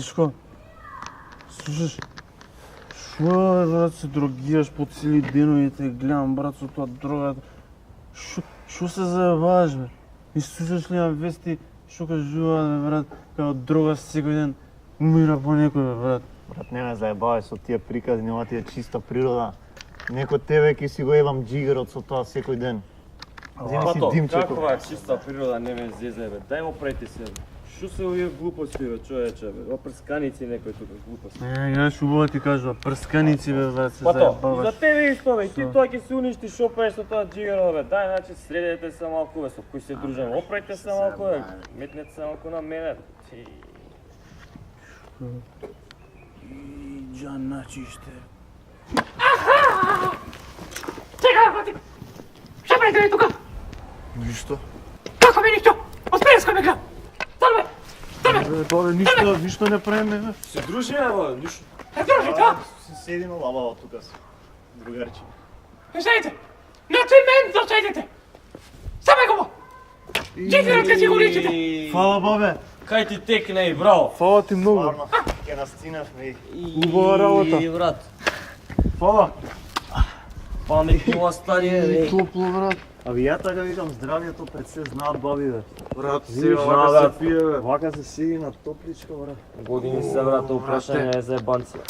Мишко, слушаш, шо брат се дрогираш по цели деновите, гледам брат со тоа дрога. Шо се заебаваш бе? И слушаш ли на вести шо кажуваат бе брат, као дрога секој ден умира по некој бе брат. Брат, не ме заебавај со тие приказни, ова ти е чиста природа. Некој тебе ќе си го евам джигерот со тоа секој ден. Земи си димчекот. Каква чиста природа не ме зезе бе, дај му прети се бе. Шо се овие глупости бе, човече бе, опрсканици некој тука глупости. Гледаш убаво ти кажува, прсканици бе брат се Па то, и заебаваш. за тебе исто бе, и ти тоа ќе се уништи, шо правиш со тоа джигеро бе, дај, значи средете се малку бе, со кој се дружам, опрејте се малку бе, метнете се малку на мене. Ти... Иđa načište. Чекай, бати! Šta правите тука? Ништо. Како ми ништо? Оспреска ме гледам! Стане! Стане! Бе, ништо не правиме бе. Се дружиме бе, ништо. Е, дружите, а? Седиме лабаво тука си, другарче. Седите! На цимент седите! Саме го! Джигерот ке си го личите! Фала бабе. Кај ти текне и браво. Фала ти многу. Стварно, ќе настинавме и Убава работа. И брат, Фала. паметни остарие бе. Топло брат. Аби ја така викам, здравјето пред се знаат баби бе. Брат, Видиш, вака брат. се пие бе. Вака се седи на топличка, брат. Години се брат, упрашање е за ебанција.